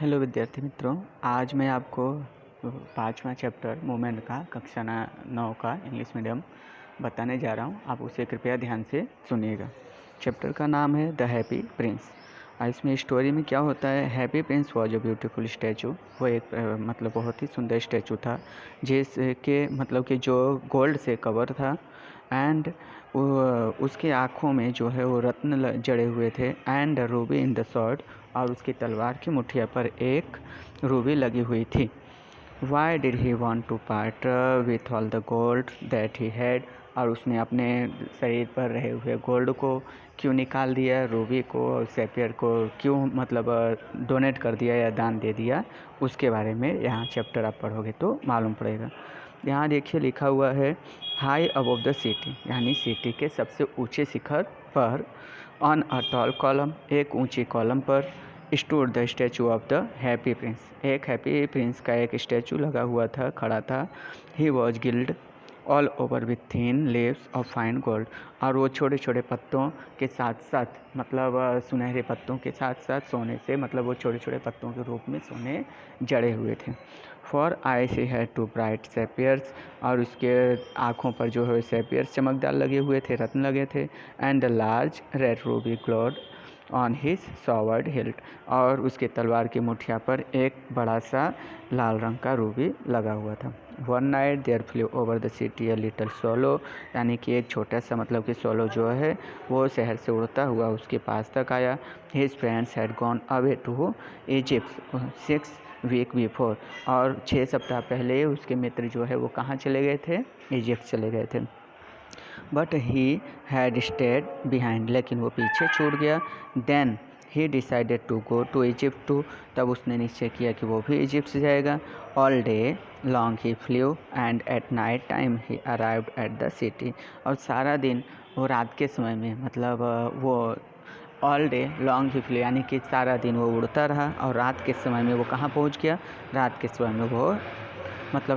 Hello विद्यार्थी मित्रों, आज मैं आपको पाँचवा चैप्टर मूवमेंट का कक्षा 9 का इंग्लिश मीडियम बताने जा रहा हूँ। आप उसे कृपया ध्यान से सुनिएगा। चैप्टर का नाम है द हैप्पी प्रिंस। इसमें स्टोरी में क्या होता है, happy Prince was a beautiful statue. वो एक बहुत ही सुंदर स्टैचू था जिसके कि जो गोल्ड से कवर था एंड उसके आँखों में जो है वो रत्न जड़े हुए थे and Ruby in the sword, और उसकी तलवार की मुठिया पर एक रूबी लगी हुई थी। Why did he want to part with all the gold that he had, और उसने अपने शरीर पर रहे हुए गोल्ड को क्यों निकाल दिया, रूबी को और सैफियर को क्यों डोनेट कर दिया या दान दे दिया, उसके बारे में यहाँ चैप्टर आप पढ़ोगे तो मालूम पड़ेगा। यहाँ देखिए लिखा हुआ है हाई अबव द सिटी, यानी सिटी के सबसे ऊंचे शिखर पर, ऑन अ टॉल कॉलम, एक ऊंची कॉलम पर, stood the statue of the happy Prince, एक हैप्पी प्रिंस का एक स्टैचू लगा हुआ था, खड़ा था। He was guild all over with thin leaves of fine gold, और वो छोटे छोटे पत्तों के साथ साथ सुनहरे पत्तों के साथ साथ सोने से वो छोटे छोटे पत्तों के रूप में सोने जड़े हुए थे। For eyes he had two bright sapphires, और उसके आँखों पर जो है सेपियर्स चमकदार लगे हुए थे, रत्न लगे थे। And the large red ruby glowed on his sword hilt, और उसके तलवार की मुठिया पर एक बड़ा सा लाल रंग का रूबी लगा हुआ था। One night there flew over the city a little swallow, यानी कि एक छोटा सा कि सोलो जो है वो शहर से उड़ता हुआ उसके पास तक आया। His friends had gone away to Egypt 6 week before, और 6 सप्ताह पहले उसके मित्र जो है वो कहाँ चले गए थे, इजिप्ट चले गए थे। But he had stayed behind, लेकिन वो पीछे छूट गया। Then he decided to go to Egypt too, तब उसने निश्चय किया कि वो भी इजिप्ट से जाएगा। All day long he flu and at night time he arrived at the city, और सारा दिन वो रात के समय में वो ऑल डे लॉन्ग ही फ्लू, यानी कि सारा दिन वो उड़ता रहा और रात के समय में वो कहाँ पहुँच गया, रात के समय में वो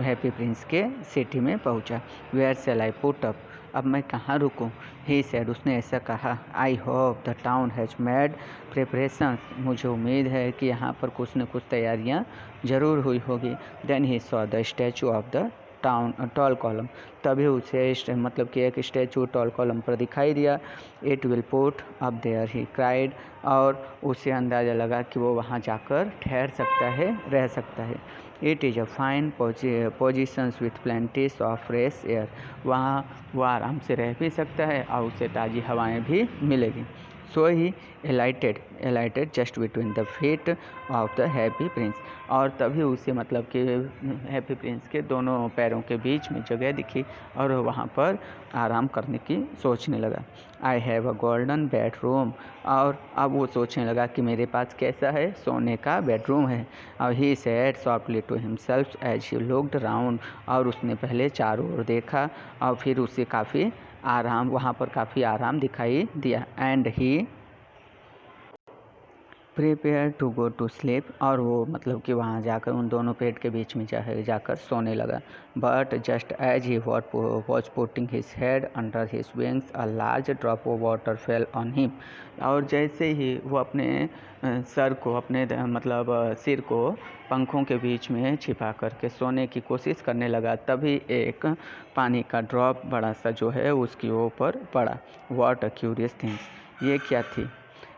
हैप्पी प्रिंस के सिटी में पहुँचा। Where shall I put up, अब मैं कहाँ रुकूँ, ही सेड, उसने ऐसा कहा। I hope the town has made preparation, मुझे उम्मीद है कि यहाँ पर कुछ न कुछ तैयारियाँ ज़रूर हुई होगी। Then he saw the statue of the town tall column, तभी उसे कि एक स्टैचू टॉल कॉलम पर दिखाई दिया। It will put up there he cried, और उसे अंदाज़ा लगा कि वो वहाँ जाकर ठहर सकता है, रह सकता है। It is a fine positions with plenty of fresh air, वहाँ वो आराम से रह भी सकता है और उसे ताज़ी हवाएं भी मिलेगी। So he alighted just between the feet of the happy prince, और तभी उसे कि हैप्पी प्रिंस के दोनों पैरों के बीच में जगह दिखी और वहाँ पर आराम करने की सोचने लगा। I have a golden bedroom, और अब वो सोचने लगा कि मेरे पास कैसा है, सोने का बेडरूम है। और he said softly to himself as he looked round, और उसने पहले चारों ओर देखा और फिर उसे वहाँ पर काफ़ी आराम दिखाई दिया। And he prepare to go to sleep, और वो कि वहाँ जाकर उन दोनों पेड़ के बीच में जाकर सोने लगा। But just as he was putting his head under his wings a large drop of water fell on him, और जैसे ही वो अपने सर को सिर को पंखों के बीच में छिपा करके सोने की कोशिश करने लगा, तभी एक पानी का ड्रॉप बड़ा सा जो है उसके ऊपर पड़ा। व्हाट अ क्यूरियस थिंग्स, ये क्या थी,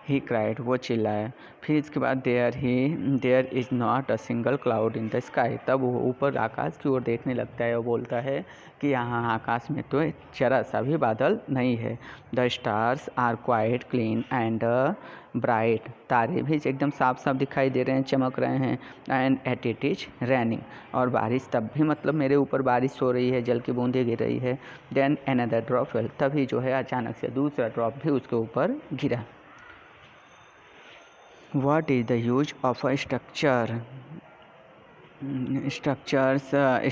ही क्राइड, वो चिल्लाया। फिर इसके बाद there is not a single cloud in the sky, तब वो ऊपर आकाश की ओर देखने लगता है और बोलता है कि यहाँ आकाश में तो जरा सा भी बादल नहीं है। The stars are quite clean and bright, तारे भी एकदम साफ साफ दिखाई दे रहे हैं, चमक रहे हैं। And at it is raining, और बारिश तब भी मेरे ऊपर बारिश हो रही है, जल की बूंदें गिर रही है। देन अनदर ड्रॉप फेल, तभी जो है अचानक से दूसरा ड्रॉप भी उसके ऊपर गिरा। What is the use of a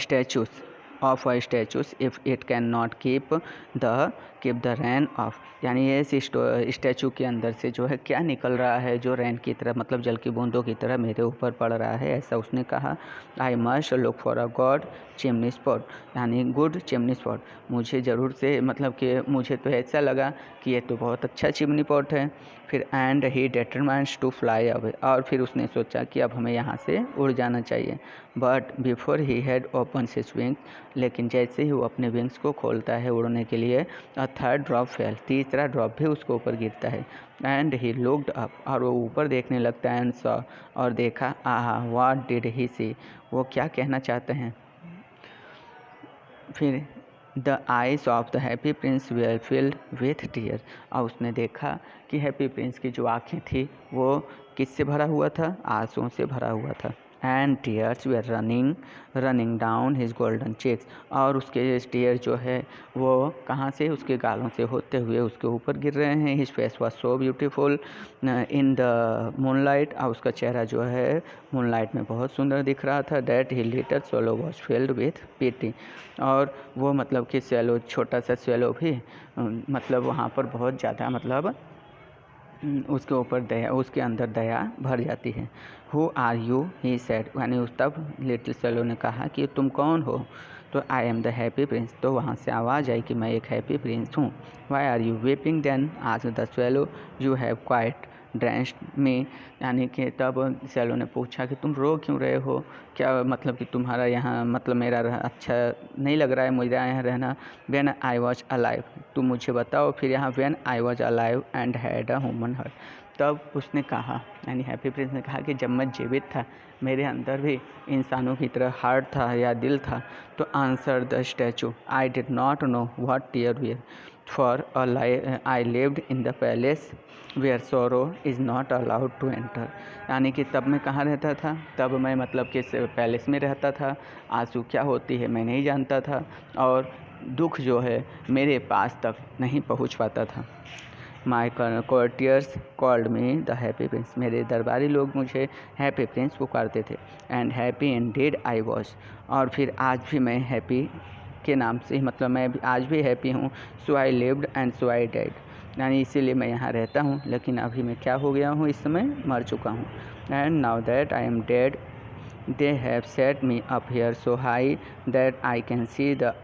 statues? Of a statues if it can not keep the rain off, यानी ये स्टैचू के अंदर से जो है क्या निकल रहा है, जो रैन की तरह मतलब जल की बूंदों की तरह मेरे ऊपर पड़ रहा है, ऐसा उसने कहा। I must look for a God chimney spot, यानी गुड चिमनी स्पॉट, मुझे ज़रूर से मतलब कि मुझे तो ऐसा लगा कि ये तो बहुत अच्छा चिमनी पॉट है। फिर and he determines to fly away, और फिर उसने सोचा कि अब हमें यहाँ से उड़ जाना चाहिए। But before he had open his wings, लेकिन जैसे ही वो अपने विंग्स को खोलता है उड़ने के लिए, अ थर्ड ड्रॉप फेल, तीसरा ड्रॉप भी उसके ऊपर गिरता है। एंड ही लुक्ड अप, और वो ऊपर देखने लगता है। एंड सॉ, और देखा, आहा व्हाट डिड ही सी, वो क्या कहना चाहते हैं। फिर the eyes of the happy prince were filled with tear, और उसने देखा कि हैप्पी प्रिंस की जो आँखें थी वो किससे भरा हुआ था, आंसुओं से भरा हुआ था। And tears were running down his golden cheeks, और उसके टीयर जो है वो कहाँ से, उसके गालों से होते हुए उसके ऊपर गिर रहे हैं। His face was so beautiful in the moonlight, और उसका चेहरा जो है मूनलाइट में बहुत सुंदर दिख रहा था। That he little swallow was filled with pity, और वो मतलब कि स्वैलो, छोटा सा स्वैलो भी मतलब वहाँ पर बहुत ज़्यादा मतलब उसके ऊपर दया, उसके अंदर दया भर जाती है। Who are you, he said, यानी उस तब लिटिल स्वैलो ने कहा कि तुम कौन हो। तो I am the happy prince, तो वहाँ से आवाज़ आई कि मैं एक हैप्पी प्रिंस हूँ। Why are you weeping then, asked the swallow, you have quite drenched me, यानी कि तब स्वैलो ने पूछा कि तुम रो क्यों रहे हो, क्या मतलब कि तुम्हारा यहाँ मतलब मेरा अच्छा नहीं लग रहा है मुझे यहाँ रहना। व्हेन आई वॉज अलाइव, तुम मुझे बताओ फिर यहाँ, when I was alive and had a human heart, तब उसने कहा, यानी हैप्पी प्रिंस ने कहा कि जब मैं जीवित था मेरे अंदर भी इंसानों की तरह हार्ट था या दिल था। तो answer the statue, I did not know what tear were, for I lived in the palace where sorrow is not allowed to enter, यानी कि तब मैं कहाँ रहता था, तब मैं मतलब कि पैलेस में रहता था, आंसू क्या होती है मैं नहीं जानता था, और दुख जो है मेरे पास तक नहीं पहुंच पाता था। My courtiers called me the happy prince, मेरे दरबारी लोग मुझे हैप्पी प्रिंस पुकारते थे। And happy indeed I was, और फिर आज भी मैं हैप्पी के नाम से मतलब मैं आज भी हैप्पी हूँ। So I lived and so I died, यानी इसीलिए मैं यहाँ रहता हूँ, लेकिन अभी मैं क्या हो गया हूँ, इस समय मर चुका हूँ। And now that I am dead they have set me up here so high that I can see the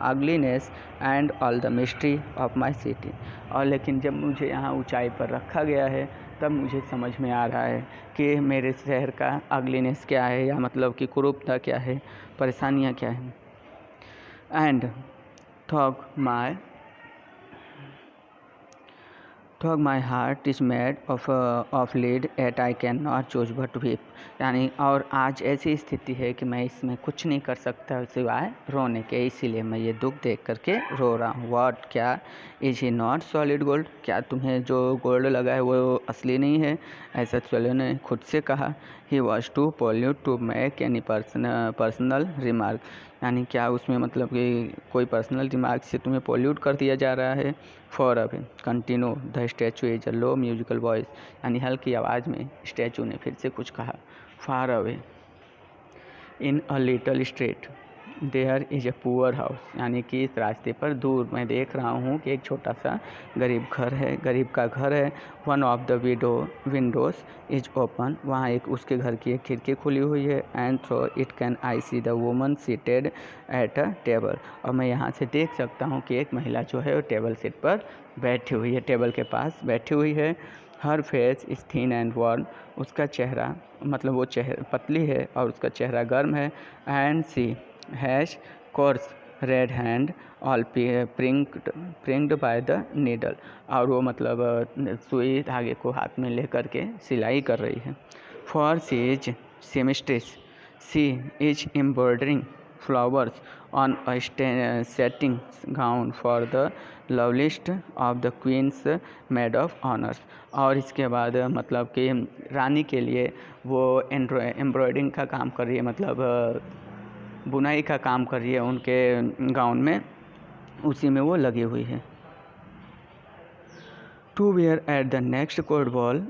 ugliness and all the mystery of my city, और लेकिन जब मुझे यहाँ ऊंचाई पर रखा गया है तब मुझे समझ में आ रहा है कि मेरे शहर का अगलीनेस क्या है, या मतलब कि कुरूपता क्या है, परेशानियाँ क्या हैं। And though my heart is made of lead yet I can not choose but weep, यानी और आज ऐसी स्थिति है कि मैं इसमें कुछ नहीं कर सकता सिवाय रोने के, इसीलिए मैं ये दुख देख करके रो रहा हूँ। व्हाट, क्या, is he not solid gold, क्या तुम्हें जो गोल्ड लगा है वो असली नहीं है, ऐसा स्वैलो ने खुद से कहा। He was too polite to make any personal remark, यानी क्या उसमें मतलब कि कोई पर्सनल रिमार्क से तुम्हें पॉल्यूट कर दिया जा रहा है। For away continue the statue is a low musical voice, यानी हल्की आवाज़ में स्टैचू ने फिर से कुछ कहा। Far away in a little street there is a poor house, यानी कि इस रास्ते पर दूर मैं देख रहा हूँ कि एक छोटा सा गरीब घर है, गरीब का घर है। One of the Windows is open, वहाँ एक उसके घर की एक खिड़की खुली हुई है। And through it can I see the woman seated at a table, और मैं यहाँ से देख सकता हूँ कि एक महिला जो है वो टेबल सीट पर बैठी हुई है, टेबल के पास बैठी हुई है। Her face is thin and warm, उसका चेहरा मतलब वो चेहरा पतली है और उसका चेहरा गर्म है। And she has coarse red hand all pricked by the needle, और वो मतलब सुई धागे को हाथ में लेकर के सिलाई कर रही है। For she is seamstress, she is embroidering flowers on a setting gown for the loveliest of the queens maid of honors, और इसके बाद मतलब कि रानी के लिए वो एम्ब्रॉयडरिंग का काम कर रही है, मतलब बुनाई का काम कर रही है उनके गाउन में, उसी में वो लगी हुई है। To where at the next court wall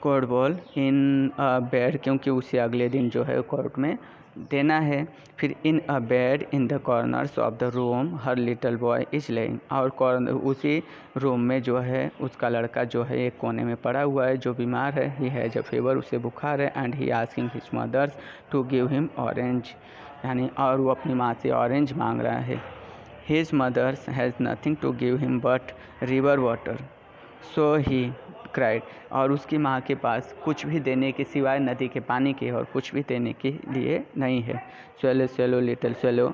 court ball in a bed, क्योंकि उसे अगले दिन जो है कोर्ट में देना है। फिर in a bed in the corners of the room her little boy is lying, और कॉर्नर उसी रूम में जो है उसका लड़का जो है एक कोने में पड़ा हुआ है जो बीमार है। ही हैज़ अ फीवर, उसे बुखार है। And he asking his mothers to give him orange, यानी और वो अपनी माँ से ऑरेंज मांग रहा है। His mothers has nothing to give him but river water, so he cried, और उसकी माँ के पास कुछ भी देने के सिवाय नदी के पानी के और कुछ भी देने के लिए नहीं है। Swallow swallow little swallow,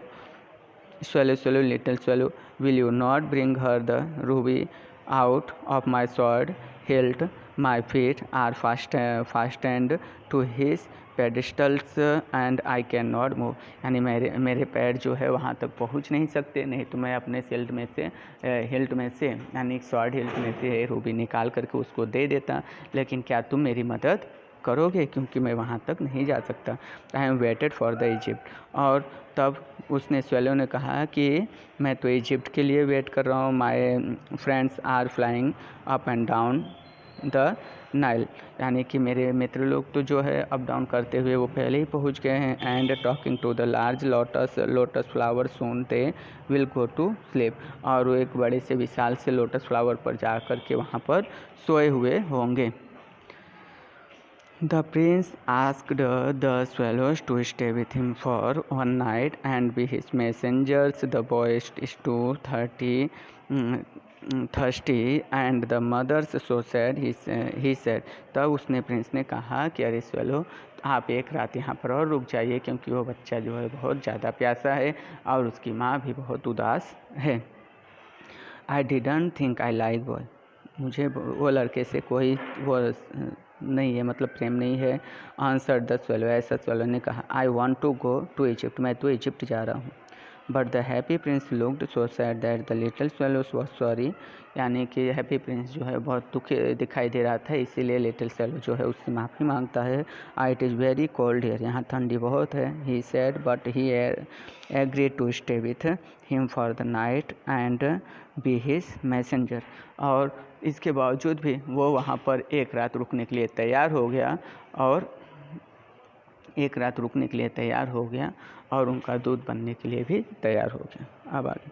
swallow swallow little swallow, will you not bring her the ruby out of my sword hilt, my feet are fastened to his pedestals and I can move मूव, यानी मेरे पैर जो है वहाँ तक पहुँच नहीं सकते, नहीं तो मैं अपने हिल्ट में से यानी स्वॉर्ड हिल्ट में से रूबी निकाल करके उसको दे देता, लेकिन क्या तुम मेरी मदद करोगे, क्योंकि मैं वहाँ तक नहीं जा सकता। I am waited for the Egypt, और तब उसने स्वेलो ने कहा कि मैं तो इजिप्ट के लिए वेट कर रहा हूँ। My friends are flying up and down the Nile, यानी कि मेरे मित्र लोग तो जो है अप डाउन करते हुए वो पहले ही पहुंच गए हैं। And talking to the large lotus flower soon they will go to sleep, और वो एक बड़े से विशाल से लोटस फ्लावर पर जा कर के वहाँ पर सोए हुए होंगे। The prince asked the swallows to stay with him for one night and be his messengers. The boys stood thirsty and the mothers so sad, he said. तब उसने प्रिंस ने कहा कि अरे स्वेलो, आप एक रात यहाँ पर और रुक जाइए, क्योंकि वो बच्चा जो है बहुत ज़्यादा प्यासा है और उसकी माँ भी बहुत उदास है। I didn't think I like boy, मुझे वो लड़के से कोई वो नहीं है, मतलब प्रेम नहीं है। आंसर द स्वेलो, ऐसा स्वेलो ने कहा। I want to go to Egypt, मैं तो इजिप्ट जा रहा हूँ। But the happy prince looked so sad that the little swallows was sorry, यानी कि हैप्पी प्रिंस जो है बहुत दुखी दिखाई दे रहा था, इसीलिए लिटिल स्वेलो जो है उससे माफ़ी मांगता है। It is very cold here, यहाँ ठंडी बहुत है। He said but he agreed to stay with him for the night and be his messenger, और इसके बावजूद भी वो वहाँ पर एक रात रुकने के लिए तैयार हो गया और उनका दूध बनने के लिए भी तैयार हो गया। अब आगे।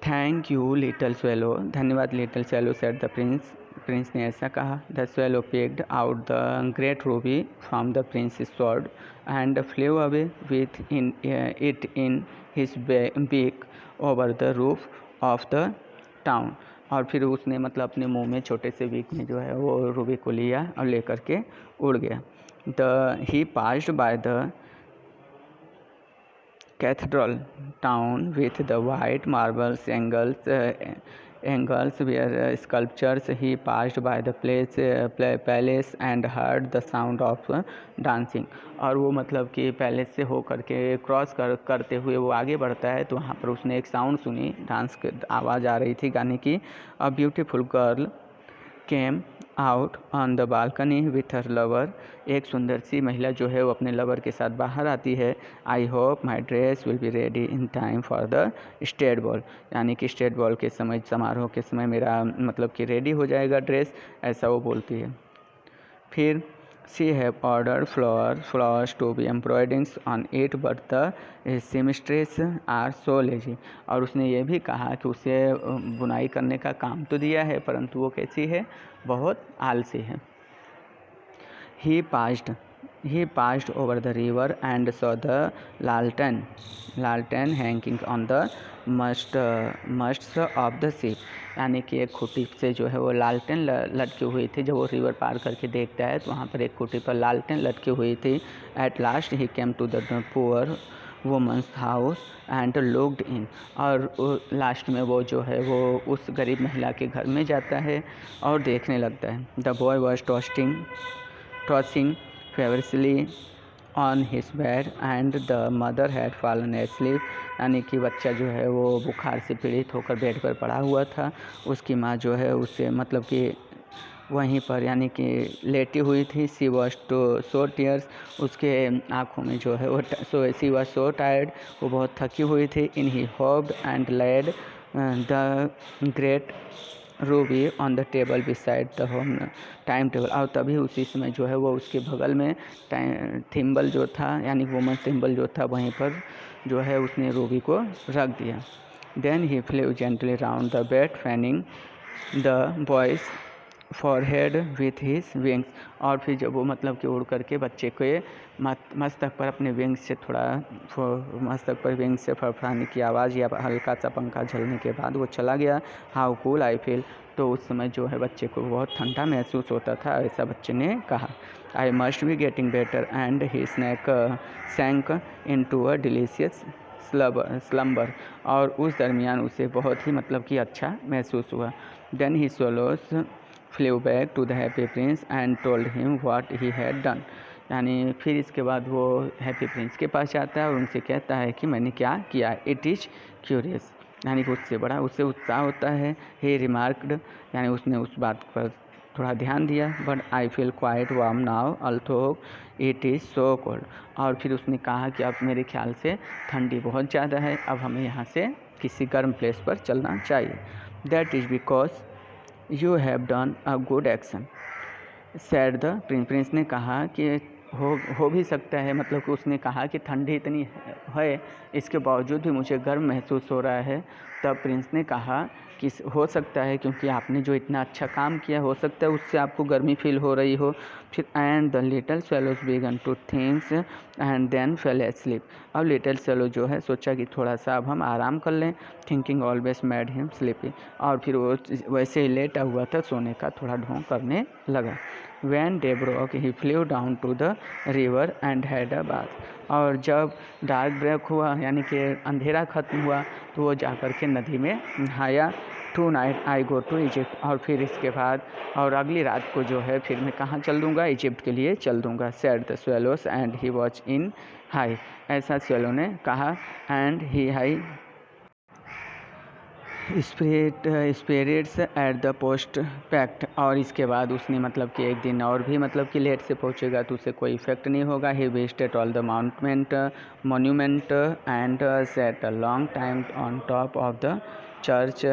थैंक यू लिटिल स्वेलो, धन्यवाद little swallow, said the prince ने ऐसा कहा। The swallow picked out the great ruby from the prince's sword and flew away with it in his beak over the roof of the town, और फिर उसने मतलब अपने मुंह में छोटे से बीक में जो है वो रूबी को लिया और लेकर के उड़ गया। He passed by the cathedral town with the white marbles angles were sculptures. He passed by the palace and heard the sound of dancing, और वो मतलब कि पैलेस से हो करके क्रॉस करते हुए वो आगे बढ़ता है तो वहाँ पर उसने एक साउंड सुनी, डांस की आवाज़ आ रही थी गाने की। A beautiful girl came out on the balcony with her lover, एक सुंदर सी महिला जो है वो अपने लवर के साथ बाहर आती है। I hope my dress will be ready in time for the state ball, यानी कि स्टेट बॉल के समय समारोह के समय मेरा मतलब कि रेडी हो जाएगा ड्रेस, ऐसा वो बोलती है। फिर she have ordered flowers to be embroiderings on it but the seamstress are so lazy, और उसने ये भी कहा कि उसे बुनाई करने का काम तो दिया है परंतु वो कैसी है, बहुत आलसी है। ही passed over the river and saw the lantern hanging on the masts of the ship, यानी कि एक खूंटी से जो है वो लालटेन लटकी हुई थी। जब वो रिवर पार करके देखता है तो वहाँ पर एक खूंटी पर लालटेन लटकी हुई थी। At last he came to the poor woman's house and looked in, और लास्ट में वो जो है वो उस गरीब महिला के घर में जाता है और देखने लगता है। The boy was tossing feverishly on his bed and the mother had fallen asleep, यानी कि बच्चा जो है वो बुखार से पीड़ित होकर बेड पर पड़ा हुआ था। उसकी माँ जो है उससे मतलब कि वहीं पर यानी कि लेटी हुई थी। सी वॉज टू सो टीयर्स, उसके आँखों में जो है वो सी वॉज सो टायर्ड, वो बहुत थकी हुई थी। In he hopped and laid the great ruby on the table beside the home time table, और तभी उसी समय जो है वो उसके बगल में थिम्बल जो था यानी वुमन थिम्बल जो था वहीं पर जो है उसने रूबी को रख दिया। Then he flew gently round the bed fanning the boy's forehead with his wings, और फिर जब वो मतलब कि उड़ करके बच्चे के मस्तक पर अपने विंग्स से मस्तक पर विंग्स से फड़फड़ाने की आवाज़ या हल्का सा पंखा झलने के बाद वो चला गया। हाउ कूल आई फील, तो उस समय जो है बच्चे को बहुत ठंडा महसूस होता था, ऐसा बच्चे ने कहा। I must be getting better and he sank into a delicious slumber, और उस दरमियान उसे बहुत ही मतलब कि अच्छा महसूस हुआ। Then he swallows flew back to the happy prince and told him what he had done, यानी फिर इसके बाद वो हैप्पी प्रिंस के पास जाता है और उनसे कहता है कि मैंने क्या किया। इट इज़ क्यूरियस, यानी कि उससे उत्साह होता है। ही रिमार्क्ड, यानी उसने उस बात पर थोड़ा ध्यान दिया। But I feel quite warm now अल्थो it is so cold, और फिर उसने कहा कि अब मेरे ख्याल से ठंडी बहुत ज़्यादा है, अब हमें यहाँ से किसी गर्म प्लेस पर चलना चाहिए। That is because you have done a good action sad the prince ने कहा कि हो भी सकता है, मतलब कि उसने कहा कि ठंडी इतनी है इसके बावजूद भी मुझे गर्म महसूस हो रहा है। तब प्रिंस ने कहा कि हो सकता है क्योंकि आपने जो इतना अच्छा काम किया, हो सकता है उससे आपको गर्मी फील हो रही हो। फिर and the little swallows began to thinks and then fell asleep, अब लिटिल स्वेलो जो है सोचा कि थोड़ा सा अब हम आराम कर लें। Thinking always made him sleepy, और फिर वो वैसे ही लेटा हुआ था, सोने का थोड़ा ढोंग करने लगा। When day broke, he flew down to the river and had a bath, और जब डार्क ब्रेक हुआ यानी कि अंधेरा ख़त्म हुआ तो वो जाकर के नदी में नहाया। Tonight I go to Egypt, और फिर इसके बाद और अगली रात को जो है फिर मैं कहाँ चल दूँगा, इजिप्ट के लिए चल दूँगा। Said the swallows and he watch in high, ऐसा स्वेलो ने कहा। And he high spirits at the prospect, और इसके बाद उसने मतलब कि एक दिन और भी मतलब कि लेट से पहुंचेगा तो उसे कोई इफेक्ट नहीं होगा। He visited all the monument and sat a long time on top of the church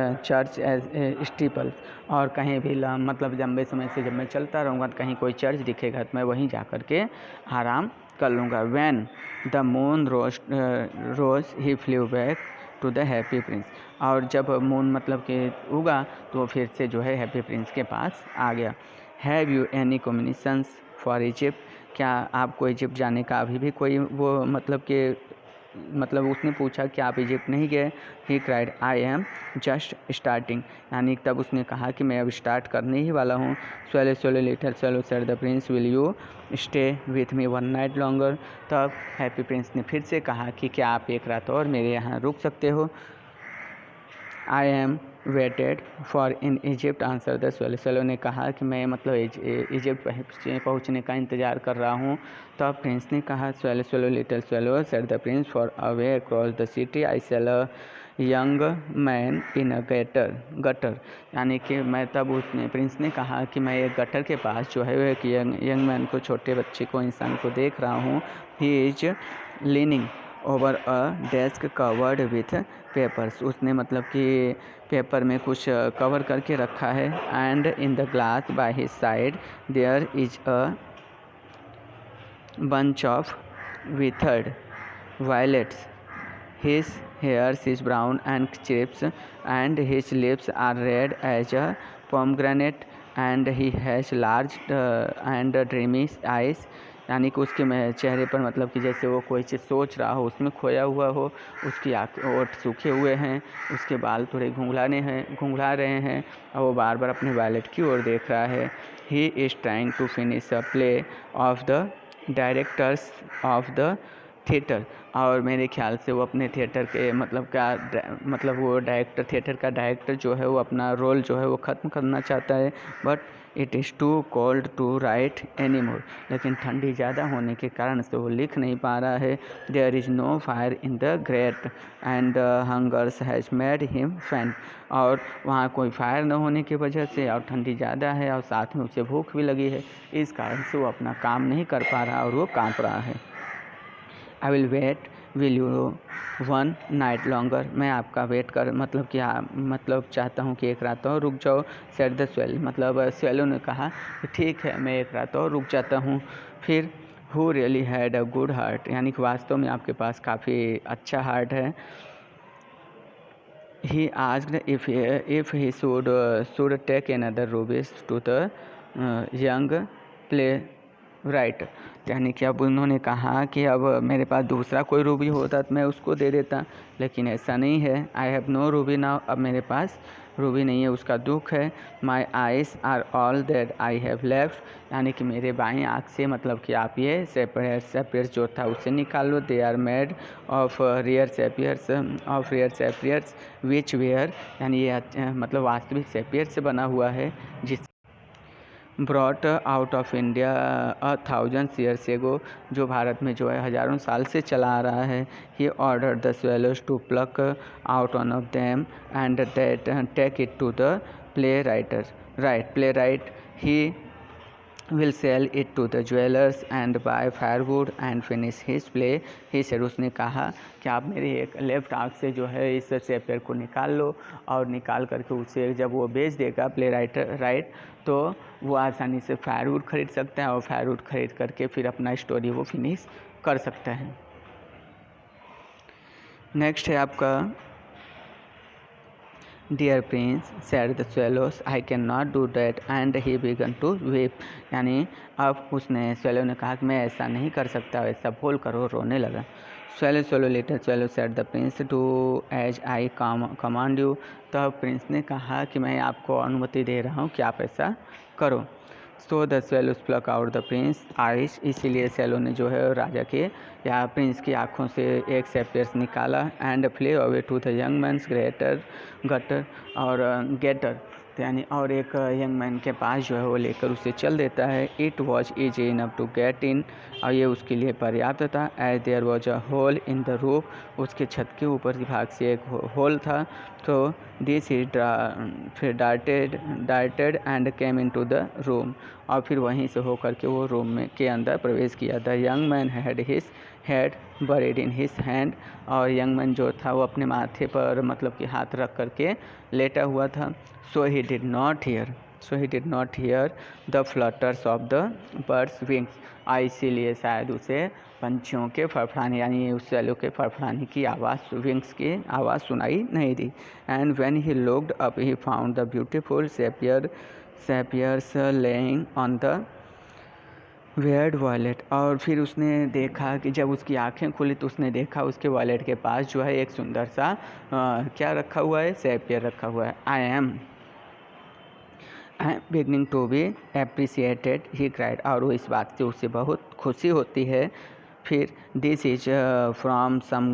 as steeple, और कहीं भी मतलब लंबे समय से जब मैं चलता रहूँगा तो कहीं कोई चर्च दिखेगा तो मैं वहीं जा कर के आराम कर लूँगा। When the moon rose he flew back to the happy prince, और जब मून मतलब कि उगा तो वो फिर से जो है हैप्पी प्रिंस के पास आ गया। Have you any communications for Egypt, क्या आपको इजिप्ट जाने का अभी भी कोई वो मतलब उसने पूछा कि आप इजिप्ट नहीं गए। He cried I am just starting, यानी तब उसने कहा कि मैं अब स्टार्ट करने ही वाला हूँ। Swallow swallow little swallow said the Prince will you stay with me one night longer, तब हैप्पी प्रिंस ने फिर से कहा कि क्या आप एक रात और मेरे यहाँ रुक सकते हो। I am waited for in Egypt answer the swallow, swallow ने कहा कि मैं मतलब इजिप्ट पहुँचने का इंतज़ार कर रहा हूँ। तब प्रिंस ने कहा swallow swallow little swallow said the prince far away across the city I see a young man in a gutter, यानी कि मैं तब उसने प्रिंस ने कहा कि मैं एक गटर के पास जो है एक यंग मैन को, छोटे बच्चे को, इंसान को देख रहा हूँ। He is leaning over a desk covered with papers, उसने मतलब कि पेपर में कुछ कवर करके रखा है। And in the glass by his side there is a bunch of withered violets. His hair is brown and crisp, and his lips are red as a pomegranate, and he has large and dreamy eyes, यानी कि उसके चेहरे पर मतलब कि जैसे वो कोई चीज़ सोच रहा हो, उसमें खोया हुआ हो। उसकी ओठ सूखे हुए हैं, उसके बाल थोड़े घुंघरा रहे हैं, और वो बार बार अपने वॉलेट की ओर देख रहा है। He is trying to finish a play of the directors of the theatre, और मेरे ख्याल से वो अपने थिएटर के मतलब वो थिएटर का डायरेक्टर जो है वो अपना रोल जो है वो ख़त्म करना चाहता है। But it is too cold to write any more, लेकिन ठंडी ज़्यादा होने के कारण से वो लिख नहीं पा रहा है। There is no fire in the grate and hungers has made him faint, और वहाँ कोई फायर न होने की वजह से और ठंडी ज़्यादा है और साथ में उसे भूख भी लगी है, इस कारण से वो अपना काम नहीं कर पा रहा और वो काँप रहा है। I will weight will you one night longer, मैं आपका वेट कर मतलब चाहता हूँ कि एक रात और रुक जाओ। सेड द स्वेल, मतलब स्वेलो ने कहा कि ठीक है मैं एक रात और रुक जाता हूँ। फिर who really had a good heart, यानी कि वास्तव में आपके पास काफ़ी अच्छा हार्ट है। He asked if he should take another rubies to the young playwright, यानी कि अब उन्होंने कहा कि अब मेरे पास दूसरा कोई रूबी होता तो मैं उसको दे देता, लेकिन ऐसा नहीं है। I have no ruby now, अब मेरे पास रूबी नहीं है, उसका दुख है। My eyes are all that I have left, यानी कि मेरे बाएं आँख से, मतलब कि आप ये सेपियर्स जो था उससे निकाल लो। They are made of rare sapphires which were, यानी ये मतलब वास्तविक सेपियर से बना हुआ है जिस brought out of India 1000 years ago, जो भारत में जो है हज़ारों साल से चला आ रहा है। He order the swallows to pluck out one of them and take it to the playwright. He will sell it to the jewelers and buy firewood and finish his play. He said, उसने कहा कि आप मेरे एक left आँख से जो है इस सेपियर को निकाल लो और निकाल करके उसे जब वो बेच देगा राइट, तो वो आसानी से फायरवुड खरीद सकता है और फायरवुड खरीद करके फिर अपना स्टोरी वो फिनिश कर सकता है। नेक्स्ट है आपका dear prince said the swallows, I can not do that and he began to weep, यानी अब उसने स्वेलो ने कहा कि मैं ऐसा नहीं कर सकता, ऐसा बोल कर वो रोने लगा। Swallow little swallow said the prince do as I command you, तब प्रिंस ने कहा कि मैं आपको अनुमति दे रहा हूँ कि आप ऐसा करो। So the swallows pluck out the prince eyes, इसीलिए स्वेलो ने जो है राजा के या प्रिंस की आँखों से एक सेपियर्स निकाला। And flew away to the young man's gutter और गेटर, यानी और एक यंग मैन के पास जो है वो लेकर उसे चल देता है। It was easy enough to get in, और ये उसके लिए पर्याप्त था। As there was a hole in the roof, उसके छत के ऊपर के भाग से एक होल था। तो दिस इज फिर darted and came into the room, और फिर वहीं से होकर के वो रूम में के अंदर प्रवेश किया। The young man had his head buried in his hand, और यंग मैन जो था वो अपने माथे पर मतलब कि हाथ रख करके लेटा हुआ था। So he did not hear the flutters of the bird's wings, इसीलिए शायद उसे पंछियों के फड़फड़ाने यानी उस स्वेलो के फड़फड़ाने की आवाज़, विंग्स की आवाज़ सुनाई नहीं दी। And when he looked up he found the beautiful sapphires lying on the weird wallet, और फिर उसने देखा कि जब उसकी आंखें खुली तो उसने देखा उसके वॉलेट के पास जो है एक सुंदर सा क्या रखा हुआ है, सेपियर रखा हुआ है। I am beginning to be appreciated he cried, और वो इस बात से उसे बहुत खुशी होती है। फिर this is from some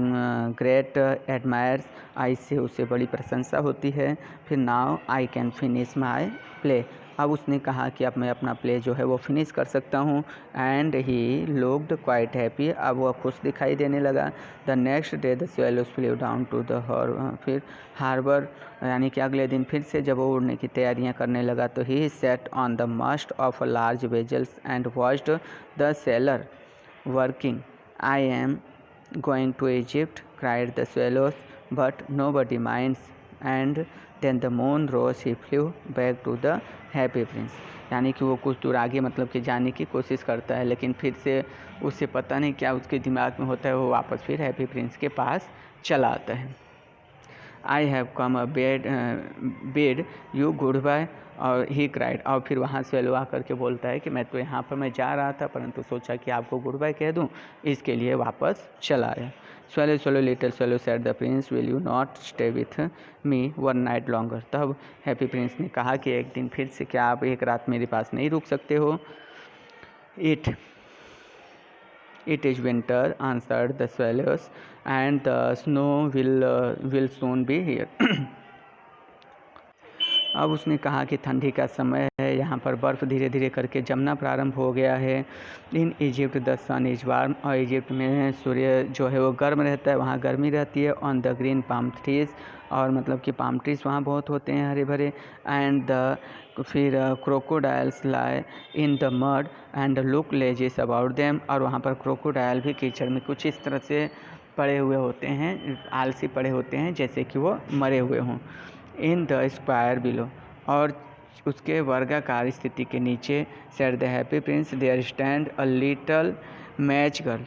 great admirers, I say उसे बड़ी प्रशंसा होती है। फिर now I can finish my play, अब उसने कहा कि अब मैं अपना प्ले जो है वो फिनिश कर सकता हूँ। And he looked quite happy, अब वह खुश दिखाई देने लगा। The next day the swallows flew down to the फिर हार्बर, यानी कि अगले दिन फिर से जब वो उड़ने की तैयारियां करने लगा तो he set on the mast of large vessels and watched the sailor working. I am going to Egypt cried the swallows but nobody minds and then the moon rose he flew back to the happy prince, यानी कि वो कुछ दूर आगे मतलब कि जाने की कोशिश करता है, लेकिन फिर से उसे पता नहीं क्या उसके दिमाग में होता है, वो वापस फिर हैप्पी प्रिंस के पास चला आता है। I have come a bid you goodbye, और ही क्राइड, और फिर वहाँ से स्वेलो आकर के बोलता है कि मैं तो यहाँ पर मैं जा रहा था परंतु सोचा कि आपको गुड बाय कह दूँ, इसके लिए वापस चला आया। Swallow little swallow said the Prince will you not stay with me one night longer, तब हैप्पी प्रिंस ने कहा कि एक दिन फिर से क्या आप एक रात मेरे पास नहीं रुक सकते हो। It is winter, answered the swallows, and the snow will soon be here. अब उसने कहा कि ठंडी का समय है, यहाँ पर बर्फ़ धीरे धीरे करके जमना प्रारंभ हो गया है। In Egypt the sun is warm, और इजिप्ट में सूर्य जो है वो गर्म रहता है, वहाँ गर्मी रहती है। On the green palm trees, और मतलब कि पाम ट्रीज वहाँ बहुत होते हैं हरे भरे। एंड द फिर crocodiles lie in the mud and look lazily about them, और वहाँ पर क्रोकोडाइल भी कीचड़ में कुछ इस तरह से पड़े हुए होते हैं, आलसी पड़े होते हैं, जैसे कि वो मरे हुए हों। इन द स्क्वायर बिलो, और उसके वर्गाकार स्थिति के नीचे, said the happy prince, there stand a little match girl.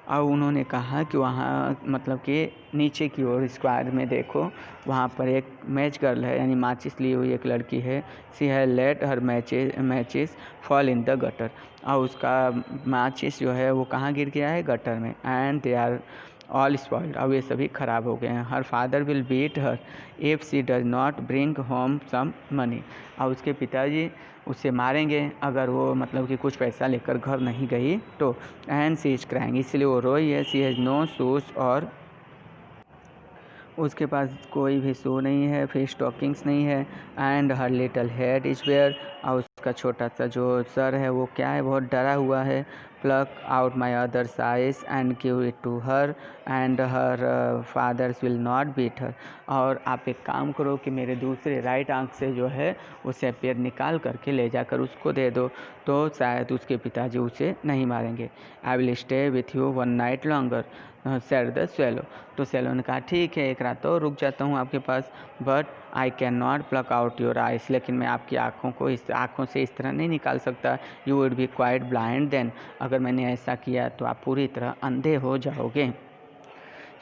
और उन्होंने कहा कि वहाँ मतलब कि नीचे की ओर स्क्वायर में देखो, वहाँ पर एक मैच गर्ल है, यानी माचिस ली हुई एक लड़की है। सी है let her matches fall in the gutter, और उसका माचिस जो है वो कहाँ गिर गया है, गटर में। And they are all spoiled, अब ये सभी ख़राब हो गए हैं। Her father will beat her if she does not bring home some money, और उसके पिताजी उसे मारेंगे अगर वो मतलब कि कुछ पैसा लेकर घर नहीं गई तो। एंड सी इज क्राइंग, इसलिए वो रोई है। सी हैज़ नो शूज़, और उसके पास कोई भी शू नहीं है, फिर स्टॉकिंग्स नहीं है। And her little head is bare, और उसका छोटा सा जो सर है वो क्या है, बहुत डरा हुआ है। Pluck out my other eyes and give it to her and her fathers will not beat her, और आप एक काम करो कि मेरे दूसरे राइट आंख से जो है उसे पैर निकाल करके ले जाकर उसको दे दो, तो शायद उसके पिताजी उसे नहीं मारेंगे। आई will stay with you one night longer said the swallow, तो सेलो ने कहा ठीक है, एक रात और रुक जाता हूँ आपके पास। But I can not pluck out your eyes, लेकिन मैं आपकी आँखों से इस तरह नहीं निकाल सकता। You would be quite blind then, अगर मैंने ऐसा किया तो आप पूरी तरह अंधे हो जाओगे।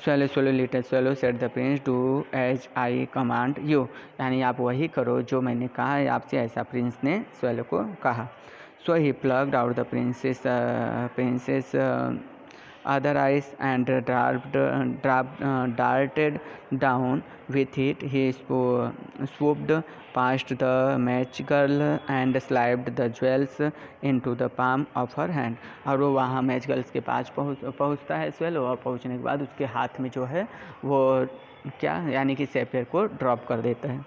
Swallow swallow little swallow said the prince, do as I command you, यानी आप वही करो जो मैंने कहा है आपसे, ऐसा प्रिंस ने स्वेलो को कहा। So he plucked out the prince's other eyes and darted down with it. He swooped past the match girl and slipped the jewels into the palm of her hand, और वो वहाँ match girls के पास पहुँचता है swallow, और पहुँचने के बाद उसके हाथ में जो है वो क्या, यानी कि सेफियर को ड्रॉप कर देता है।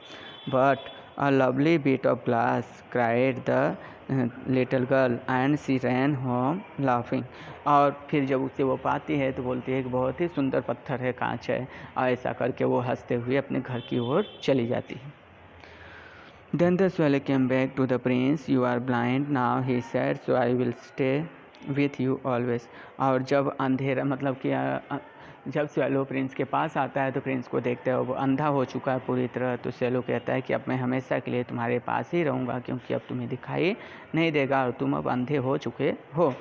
But a lovely bit of glass cried the little girl and she ran home laughing, और फिर जब उसे वो पाती है तो बोलती है कि बहुत ही सुंदर पत्थर है, कांच है, और ऐसा करके वो हंसते हुए अपने घर की ओर चली जाती है। Then the swallow came back to the prince. You are blind now, he said, so I will stay with you always. और जब अंधेरा मतलब कि जब स्वेलो प्रिंस के पास आता है तो प्रिंस को देखते हैं वो अंधा हो चुका है पूरी तरह, तो स्वेलो कहता है कि अब मैं हमेशा के लिए तुम्हारे पास ही रहूँगा, क्योंकि अब तुम्हें दिखाई नहीं देगा और तुम अब अंधे हो चुके हो।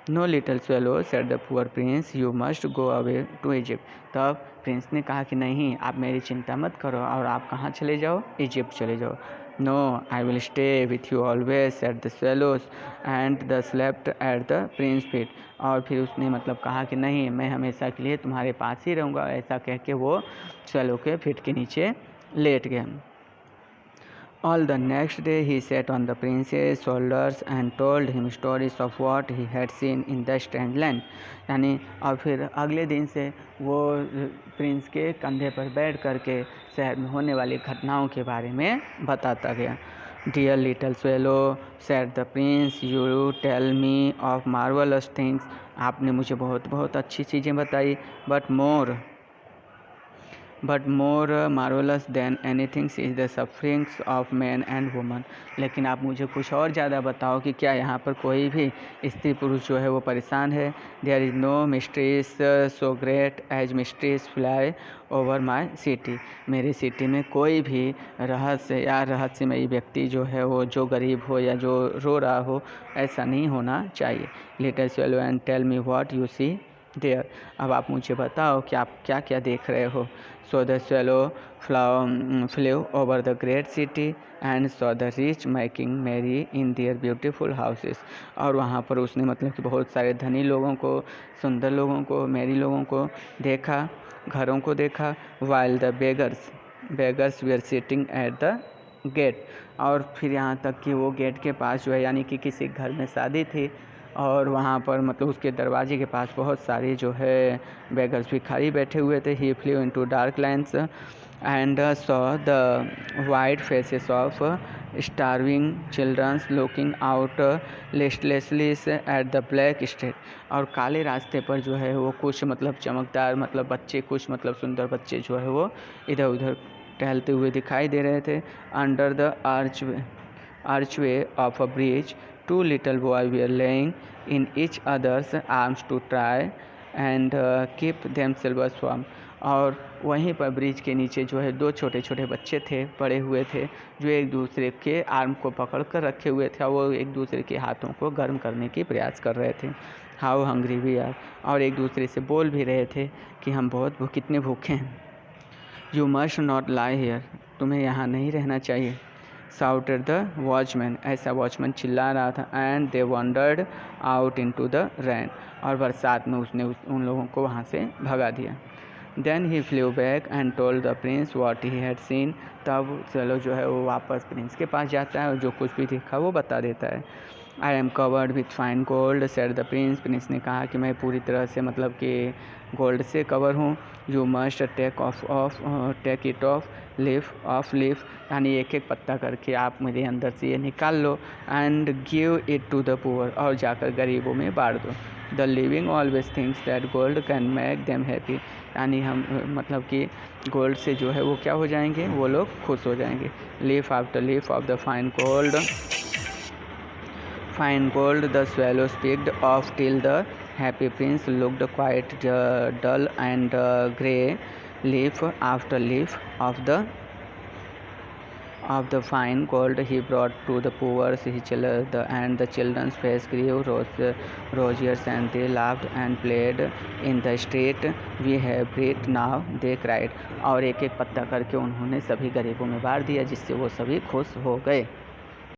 No little swallow said the poor prince, you must go away to Egypt. तब प्रिंस ने कहा कि नहीं, आप मेरी चिंता मत करो और आप कहाँ चले जाओ, इजिप्ट चले जाओ। No I will stay with you always said the swallows and the slept at the prince feet, और फिर उसने मतलब कहा कि नहीं, मैं हमेशा के लिए तुम्हारे पास ही रहूँगा, ऐसा कह के वो स्वेलो के फीट के नीचे लेट गया। All the next day he sat on the prince's shoulders and told him stories of what he had seen in the strange land, यानी और फिर अगले दिन से वो प्रिंस के कंधे पर बैठ करके शहर में होने वाली घटनाओं के बारे में बताता गया। Dear little swallow said the prince, you tell me of marvelous things, आपने मुझे बहुत बहुत अच्छी चीज़ें बताई, but more marvelous than anything is the sufferings of men and women, लेकिन आप मुझे कुछ और ज़्यादा बताओ कि क्या यहाँ पर कोई भी स्त्री पुरुष जो है वो परेशान है। There is no mysteries so great as mysteries fly over my city, मेरी सिटी में कोई भी रहस्य या रहस्यमयी व्यक्ति जो है वो जो गरीब हो या जो रो रहा हो, ऐसा नहीं होना चाहिए। Little swallow and tell me what you see there, अब आप मुझे बताओ कि आप क्या क्या देख रहे हो। So the swallow flew over the great city and saw the rich making merry in their beautiful houses, और वहाँ पर उसने मतलब कि बहुत सारे धनी लोगों को, सुंदर लोगों को, मैरी लोगों को देखा, घरों को देखा। while the beggars were sitting at the gate, और फिर यहाँ तक कि वो गेट के पास जो है, यानी कि किसी घर में शादी थी और वहाँ पर मतलब उसके दरवाजे के पास बहुत सारे जो है बेगर्स भिखारी बैठे हुए थे। He flew into dark lanes and saw the white faces of starving childrens looking out listlessly at the black street, और काले रास्ते पर जो है वो कुछ मतलब चमकदार मतलब बच्चे, कुछ मतलब सुंदर बच्चे जो है वो इधर उधर टहलते हुए दिखाई दे रहे थे। Under the archway of a bridge, two little boys were laying in each other's arms to try and keep them silver swam. और वहीं पर ब्रिज के नीचे जो है 2 छोटे छोटे बच्चे थे, पड़े हुए थे, जो एक दूसरे के आर्म को पकड़ कर रखे हुए थे, वो एक दूसरे के हाथों को गर्म करने की प्रयास कर रहे थे। How hungry we are. और एक दूसरे से बोल भी रहे थे कि हम बहुत कितने भूखे हैं। You must not lie here. तुम्हें यहाँ नहीं रहना चाहिए। Shouted the watchman. ऐसा वॉचमैन चिल्ला रहा था। And they wandered out into the rain. और बरसात में उसने उन लोगों को वहाँ से भगा दिया। Then he flew back and told the prince what he had seen. तब चलो जो है वो वापस प्रिंस के पास जाता है और जो कुछ भी देखा वो बता देता है। I am covered with fine gold said the Prince. Prince ने कहा कि मैं पूरी तरह से मतलब कि गोल्ड से कवर हूँ। You must take it off leaf. यानी एक एक पत्ता करके आप मेरे अंदर से ये निकाल लो। And give it to the poor. और जाकर गरीबों में बांट दो। The living always thinks that gold can make them happy. यानी हम मतलब कि गोल्ड से जो है वो क्या हो जाएंगे, वो लोग खुश हो जाएंगे। Leaf after leaf of the fine gold the swallows picked off till the happy prince looked quite dull and grey. Leaf after leaf of the fine gold he brought to the poor, and the children's face grew rosier, and they laughed and played in the street. We have bread now, they cried। और एक एक पत्ता करके उन्होंने सभी गरीबों में बांट दिया, जिससे वो सभी खुश हो गए।